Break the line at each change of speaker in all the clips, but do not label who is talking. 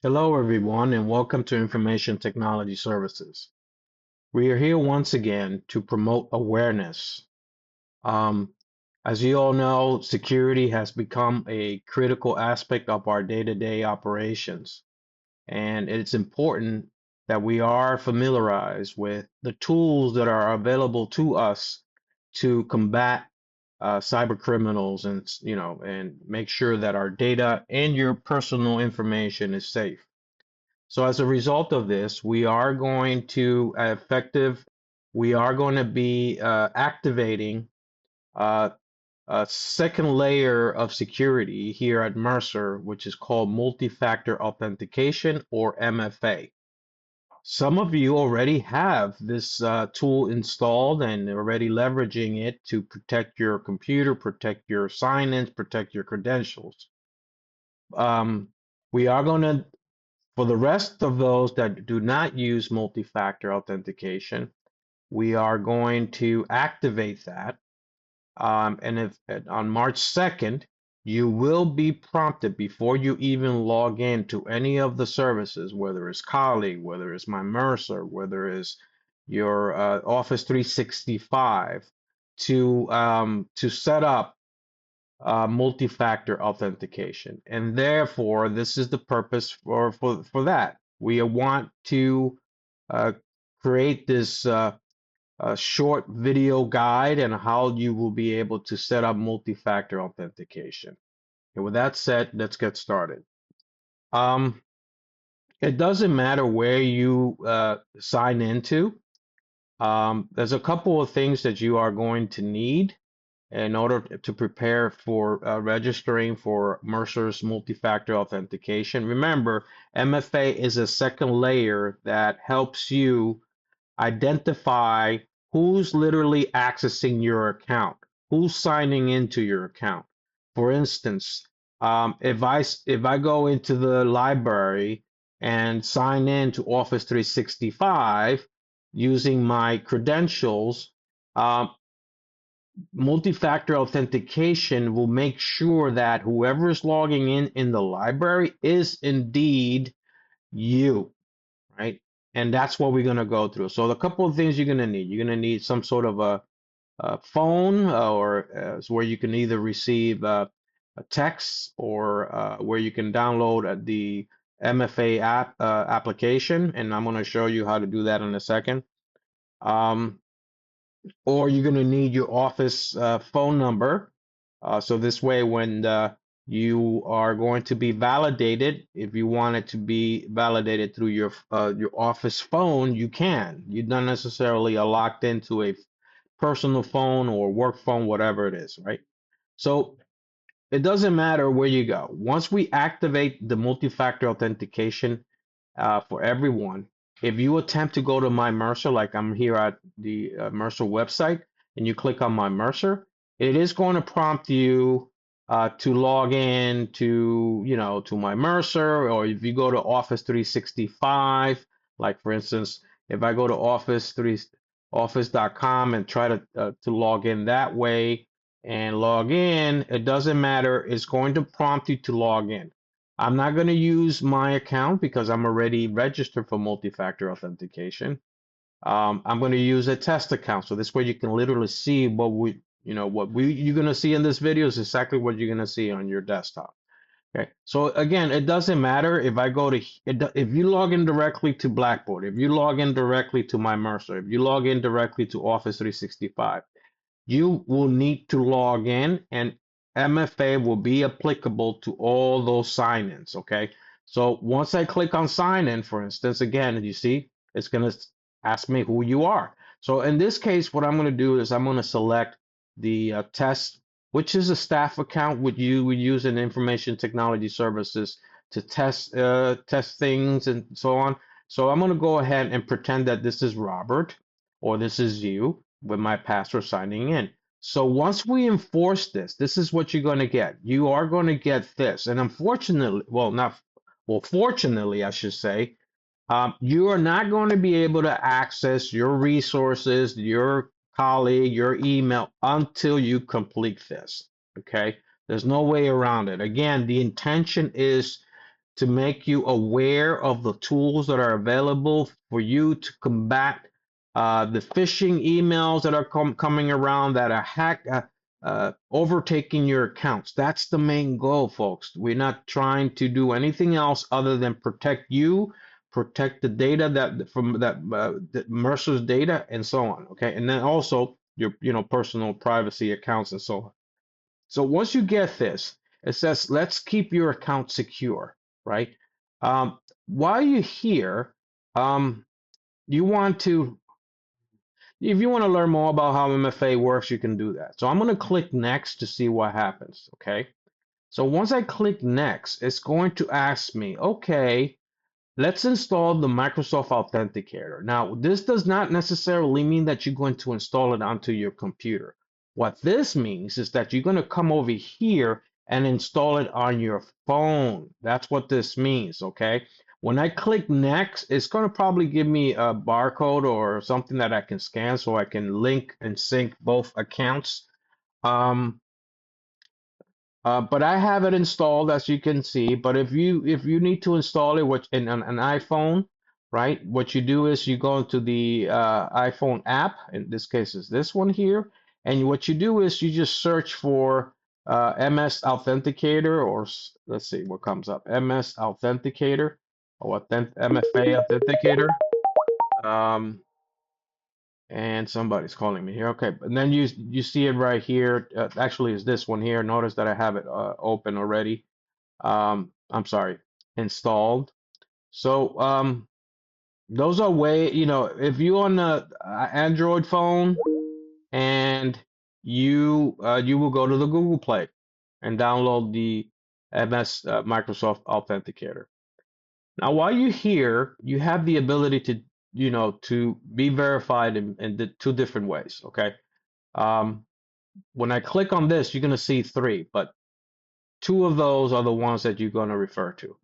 Hello, everyone, and welcome to Information Technology Services. We are here once again to promote awareness. Um, as you all know, security has become a critical aspect of our day-to-day operations, and it's important that we are familiarized with the tools that are available to us to combat cyber criminals and make sure that our data and your personal information is safe. So as a result of this, we are going to be activating uh, a second layer of security here at Mercer, which is called multi-factor authentication or MFA. Some of you already have this tool installed and already leveraging it to protect your computer, protect your sign-ins, protect your credentials. Um, we are going to For the rest of those that do not use multi-factor authentication, we are going to activate that. And if on March 2nd, you will be prompted before you even log in to any of the services, whether it's Colleague, whether it's my Mercer, whether it's your Office 365, to set up multi-factor authentication. And therefore, this is the purpose for that. We want to uh, create this short video guide on how you will be able to set up multi-factor authentication. And with that said, let's get started. Um, it doesn't matter where you sign into. There's a couple of things that you are going to need in order to prepare for registering for Mercer's multi-factor authentication. Remember, MFA is a second layer that helps you identify who's literally accessing your account, who's signing into your account. For instance, if I go into the library and sign in to Office 365 using my credentials, um, multi-factor authentication will make sure that whoever is logging in the library is indeed you, right? And that's what we're going to go through. So a couple of things you're going to need. You're going to need some sort of a phone where you can either receive a text or where you can download the MFA application. And I'm going to show you how to do that in a second. Um, or you're going to need your office phone number. So this way, when you are going to be validated, if you want it to be validated through your office phone, you can. You're not necessarily locked into a personal phone or work phone, whatever it is, right? So it doesn't matter where you go. Once we activate the multi-factor authentication for everyone, if you attempt to go to My Mercer, like I'm here at the Mercer website, and you click on My Mercer, it is going to prompt you to log in to My Mercer, or if you go to Office 365, like for instance, if I go to office.com and try to log in that way and log in, it doesn't matter. It's going to prompt you to log in. I'm not going to use my account because I'm already registered for multi-factor authentication. I'm going to use a test account. So this way you can literally see you're going to see in this video is exactly what you're going to see on your desktop. Okay. So again, it doesn't matter if I go to, if you log in directly to Blackboard, if you log in directly to my Mercer, if you log in directly to Office 365, you will need to log in and MFA will be applicable to all those sign-ins, okay? So once I click on sign in, for instance, again, you see, it's going to ask me who you are. So in this case, what I'm going to do is I'm going to select the test, which is a staff account which you would use in information technology services to test things and so on. So I'm going to go ahead and pretend that this is Robert or this is you with my password signing in. So once we enforce this, this is what you're going to get. You are going to get this. And unfortunately, fortunately, I should say, you are not going to be able to access your resources, your colleague, your email until you complete this. Okay. There's no way around it. Again, the intention is to make you aware of the tools that are available for you to combat the phishing emails that are coming around that are overtaking your accounts. That's the main goal, folks. We're not trying to do anything else other than protect you, protect the data that Mercer's data, and so on. Okay, and then also your personal privacy accounts and so on. So once you get this, it says let's keep your account secure, right? While you're here, you want to if you want to learn more about how MFA works, you can do that. So I'm going to click next to see what happens. Okay. So once I click next, it's going to ask me, okay, let's install the Microsoft Authenticator. Now, this does not necessarily mean that you're going to install it onto your computer. What this means is that you're going to come over here and install it on your phone. That's what this means, okay? When I click next, it's going to probably give me a barcode or something that I can scan so I can link and sync both accounts. But I have it installed, as you can see. But if you need to install it which in an iPhone, right? What you do is you go into the iPhone app. In this case, is this one here. And what you do is you just search for MS Authenticator, or let's see what comes up. MS Authenticator or MFA Authenticator. And somebody's calling me here. Okay, and then you see it right here. Actually, it's this one here. Notice that I have it open already. I'm sorry, installed. So those are if you on the Android phone and you will go to the Google Play and download the MS Microsoft Authenticator. Now, while you're here, you have the ability to be verified in the two different ways. Okay. When I click on this, you're going to see three, but two of those are the ones that you're going to refer to.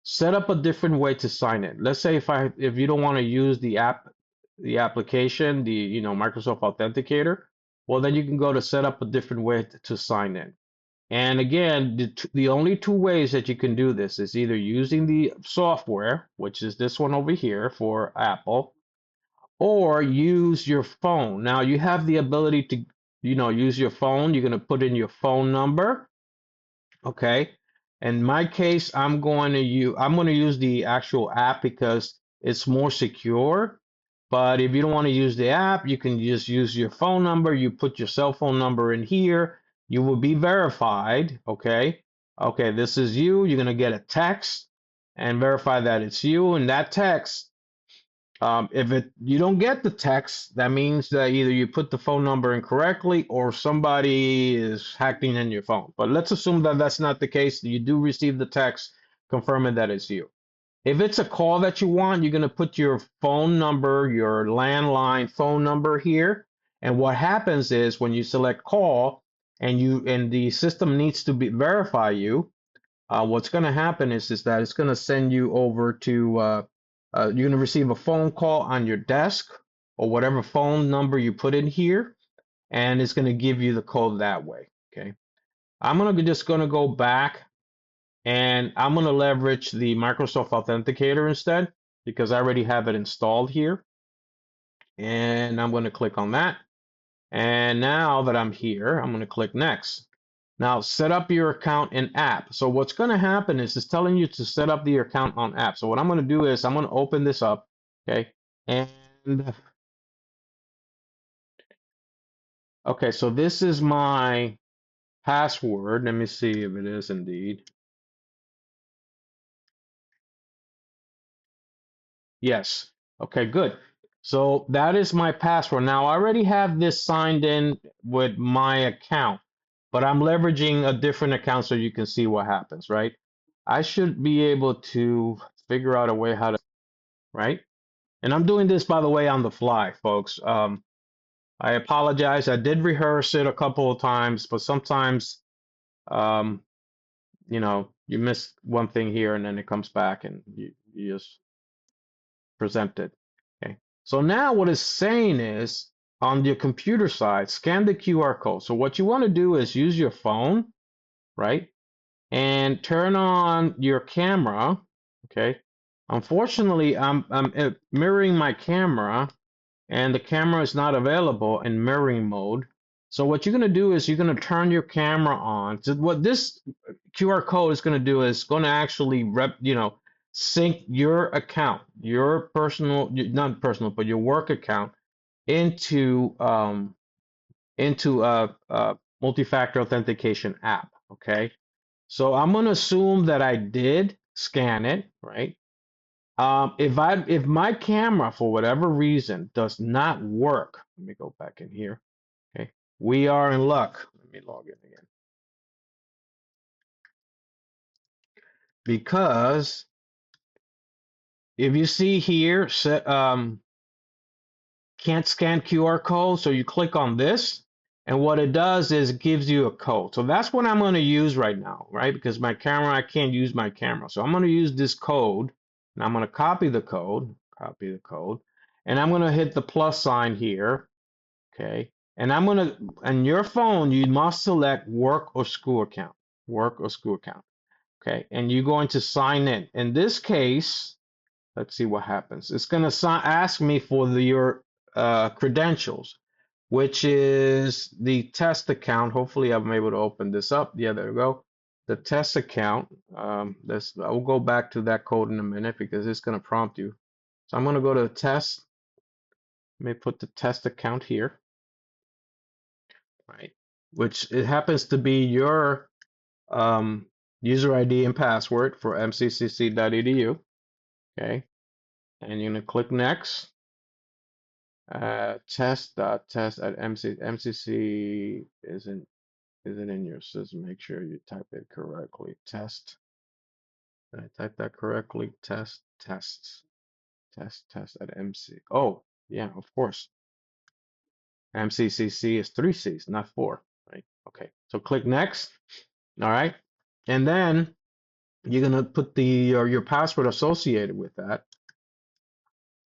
Set up a different way to sign in. Let's say if you don't want to use the application, the Microsoft Authenticator, well, then you can go to set up a different way to sign in. And again, the only two ways that you can do this is either using the software, which is this one over here for Apple, or use your phone. Now you have the ability to, use your phone. You're going to put in your phone number. Okay. In my case, I'm going to use the actual app because it's more secure. But if you don't want to use the app, you can just use your phone number. You put your cell phone number in here. You will be verified. Okay. Okay, this is you. You're going to get a text and verify that it's you. And that text, if you don't get the text, that means that either you put the phone number incorrectly or somebody is hacking in your phone. But let's assume that that's not the case. You do receive the text confirming that it's you. If it's a call that you want, you're going to put your phone number, your landline phone number here. And what happens is when you select call and the system needs to verify you, what's going to happen is that it's going to send you over to you're going to receive a phone call on your desk or whatever phone number you put in here, and it's going to give you the code that way. Okay. I'm just going to go back and I'm going to leverage the Microsoft Authenticator instead because I already have it installed here. And I'm going to click on that. And now that I'm here, I'm going to click next. Now set up your account in app. So what's going to happen is it's telling you to set up your account on app. So what I'm going to do is I'm going to open this up. Okay. And okay, so this is my password. Let me see if it is indeed. Yes. Okay, good. So that is my password. Now I already have this signed in with my account, but I'm leveraging a different account so you can see what happens, right? I should be able to figure out a way how to, right? And I'm doing this, by the way, on the fly, folks. I apologize. I did rehearse it a couple of times, but sometimes, um, you miss one thing here and then it comes back and you just present it. Okay. So now what it's saying is on your computer side, scan the QR code. So what you want to do is use your phone, right? And turn on your camera Okay. Unfortunately, I'm mirroring my camera, and the camera is not available in mirroring mode. So what you're going to do is you're going to turn your camera on. So what this QR code is going to do is going to actually sync your account, your personal, not personal, but your work account into a multi-factor authentication app. Okay. So I'm going to assume that I did scan it, right? If my camera for whatever reason does not work, let me go back in here. Okay, we are in luck. Let me log in again because if you see here, can't scan QR code, so you click on this, and what it does is it gives you a code. So that's what I'm going to use right now, right? Because my camera, I can't use my camera, so I'm going to use this code, and I'm going to copy the code, and I'm going to hit the plus sign here. Okay. And on your phone, you must select work or school account, work or school account. Okay. And you're going to sign in. In this case, let's see what happens. It's going to ask me for your credentials, which is the test account. Hopefully, I'm able to open this up. Yeah, there we go. The test account. I'll go back to that code in a minute because it's going to prompt you. So I'm going to go to test. Let me put the test account here. Right? Which it happens to be your user ID and password for mccc.edu. Okay, and you're gonna click next. Test at MCC isn't in your system. Make sure you type it correctly. Test. Did I type that correctly? Test at MC. Oh, yeah, of course. MCCC is 3 C's, not 4, right? Okay, so click next. All right, and then you're gonna put your password associated with that.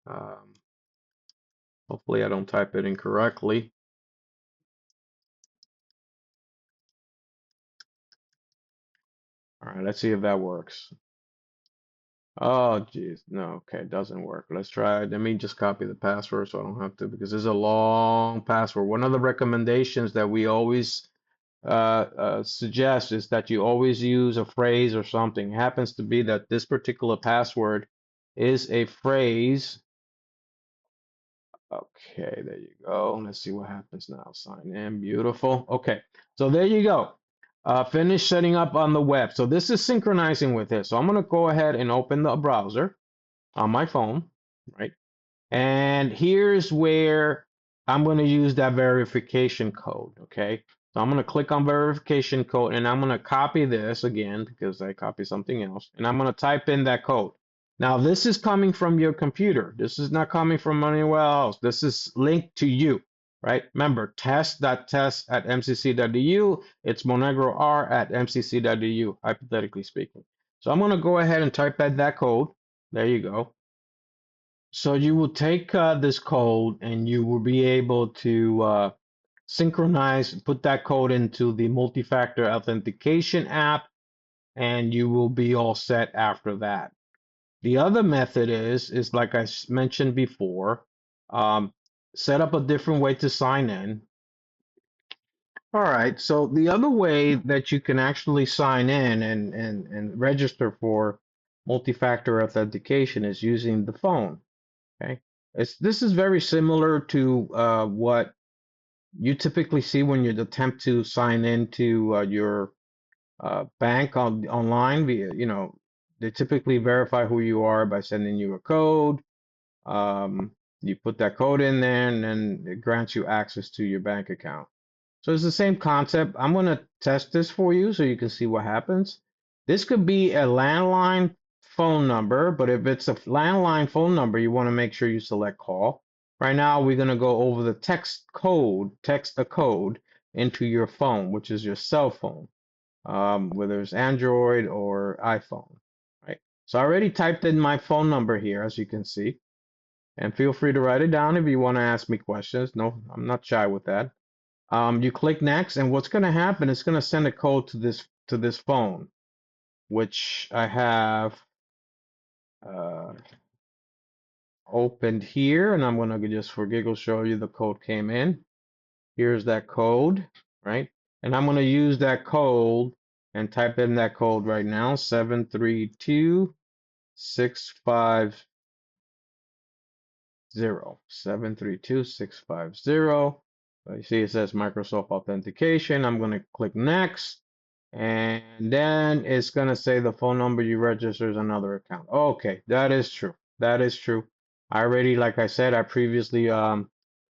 Um, Hopefully I don't type it incorrectly. All right, let's see if that works. Oh, geez, no, okay, it doesn't work. Let's try it. Let me just copy the password so I don't have to, because it's a long password. One of the recommendations that we always suggest is that you always use a phrase or something. It happens to be that this particular password is a phrase. Okay, there you go. Let's see what happens now. Sign in. Beautiful. Okay, so there you go. Finish setting up on the web. So this is synchronizing with this. So I'm going to go ahead and open the browser on my phone, right? And here's where I'm going to use that verification code, okay? So I'm going to click on verification code and I'm going to copy this again because I copied something else. And I'm going to type in that code. Now, this is coming from your computer. This is not coming from anywhere else. This is linked to you, right? Remember, test.test at mcc.edu. It's Monegro R at mcc.edu, hypothetically speaking. So I'm going to go ahead and type in that code. There you go. So you will take this code and you will be able to synchronize, put that code into the multi-factor authentication app, and you will be all set after that. The other method is like I mentioned before, um, set up a different way to sign in. All right, so the other way that you can actually sign in and register for multi-factor authentication is using the phone. Okay, this is very similar to what you typically see when you attempt to sign into your bank online. They typically verify who you are by sending you a code. You put that code in there, and then it grants you access to your bank account. So it's the same concept. I'm going to test this for you so you can see what happens. This could be a landline phone number, but if it's a landline phone number, you want to make sure you select call. Right now, we're going to go over the text a code into your phone, which is your cell phone, whether it's Android or iPhone, right? So I already typed in my phone number here, as you can see, and feel free to write it down if you want to ask me questions. No, I'm not shy with that. You click next, and what's going to happen is going to send a code to this phone, which I have. uh, opened here, and I'm going to just for giggles show you the code came in. Here's that code, right? And I'm going to use that code and type in that code right now, 732650. 732650. You see it says Microsoft Authentication. I'm going to click Next. And then it's going to say the phone number you registered is another account. Okay, that is true. That is true. I already, like I said, I previously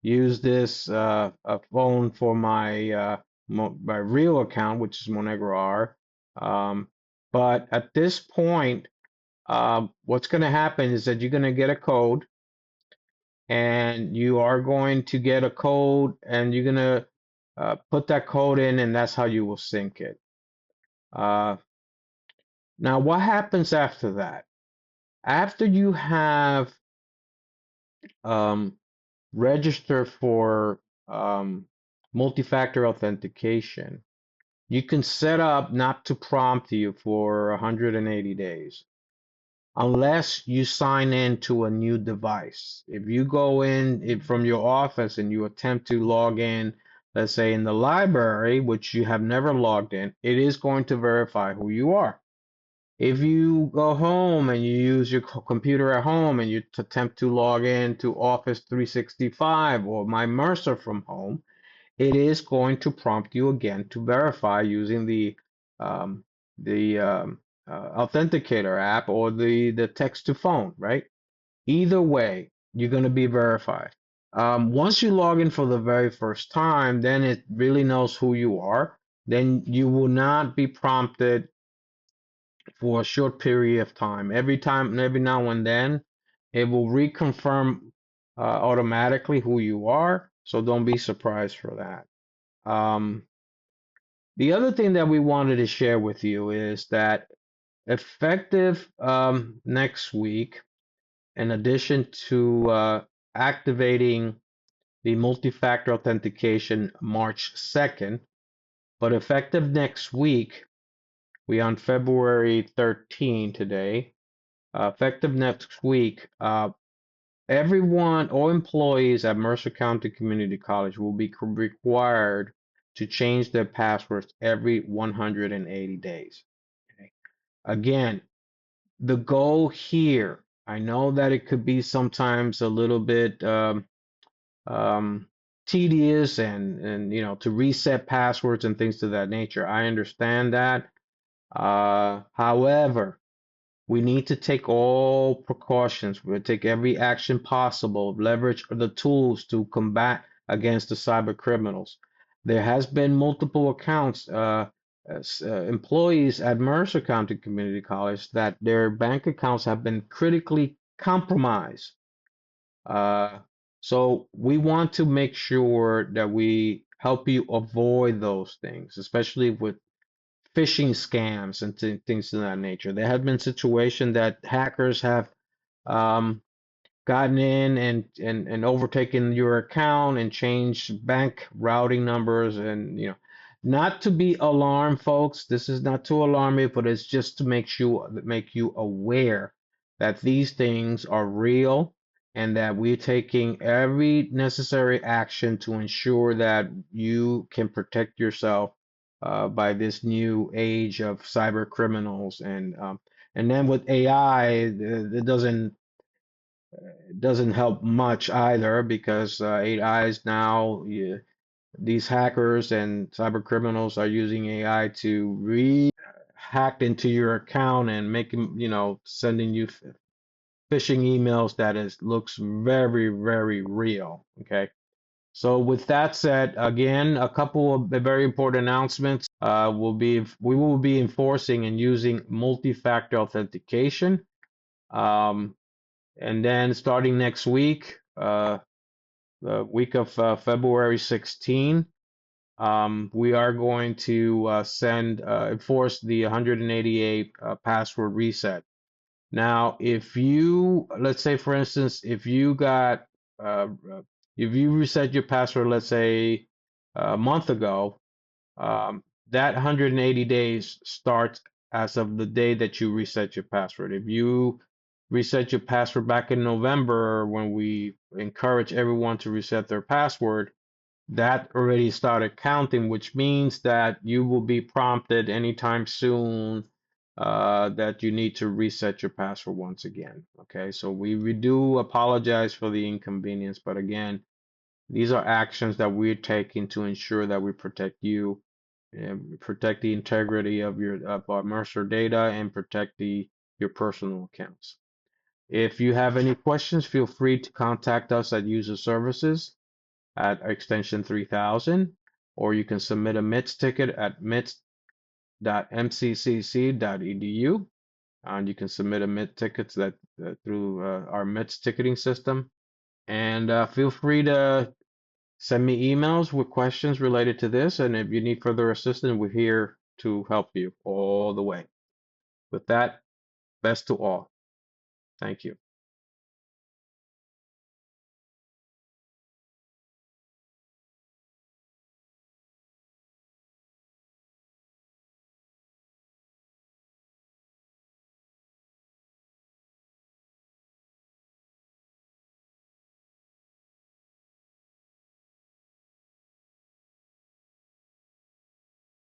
used this a phone for my real account, which is Monegro R. But at this point, what's going to happen is that you're going to get a code, and you are going to get a code, and you're going to put that code in, and that's how you will sync it. Now, what happens after that? After you have registered for multi-factor authentication, you can set up not to prompt you for 180 days unless you sign in to a new device. If you go in from your office and you attempt to log in, let's say in the library, which you have never logged in, it is going to verify who you are. If you go home and you use your computer at home and you attempt to log in to Office 365 or My Mercer from home, it is going to prompt you again to verify using um, the Authenticator app or the text to phone, right? Either way, you're going to be verified. Once you log in for the very first time, then it really knows who you are. Then you will not be prompted for a short period of time. Every now and then, it will reconfirm automatically who you are. So don't be surprised for that. Um, the other thing that we wanted to share with you is that effective next week, in addition to activating the multi-factor authentication March 2nd, but effective next week, we on February 13 today, effective next week, everyone, all employees at Mercer County Community College will be required to change their passwords every 180 days. Okay. Again, the goal here, I know that it could be sometimes a little bit um, tedious and to reset passwords and things of that nature. I understand that. However, we need to take all precautions. We'll take every action possible, leverage the tools to combat against the cyber criminals. There has been multiple accounts, employees at Mercer County Community College, that their bank accounts have been critically compromised. Uh, so we want to make sure that we help you avoid those things, especially with phishing scams and things of that nature. There have been situations that hackers have um, gotten in and overtaken your account and changed bank routing numbers, and not to be alarmed, folks. This is not to alarm you, but it's just to make you aware that these things are real and that we're taking every necessary action to ensure that you can protect yourself by this new age of cyber criminals. And then with AI, it doesn't help much either, because AI is now, these hackers and cyber criminals are using AI to hack into your account and making, sending you phishing emails that looks very, very real. Okay. So with that said, again, a couple of very important announcements. We will be enforcing and using multi-factor authentication. Um, and then starting next week, the week of February 16, we are going to enforce the 188 password reset. Now, let's say, for instance, uh, if you reset your password, let's say a month ago, that 180 days starts as of the day that you reset your password. If you reset your password back in November when we encourage everyone to reset their password, that already started counting, which means that you will be prompted anytime soon that you need to reset your password once again. Okay, so we do apologize for the inconvenience, but again, these are actions that we're taking to ensure that we protect you, and protect the integrity of our Mercer data, and protect your personal accounts. If you have any questions, feel free to contact us at user services at extension 3000, or you can submit a MITS ticket at mits.mccc.edu, and you can submit a MITS tickets through our MITS ticketing system. And feel free to send me emails with questions related to this, and if you need further assistance, we're here to help you all the way. With that, best to all. Thank you.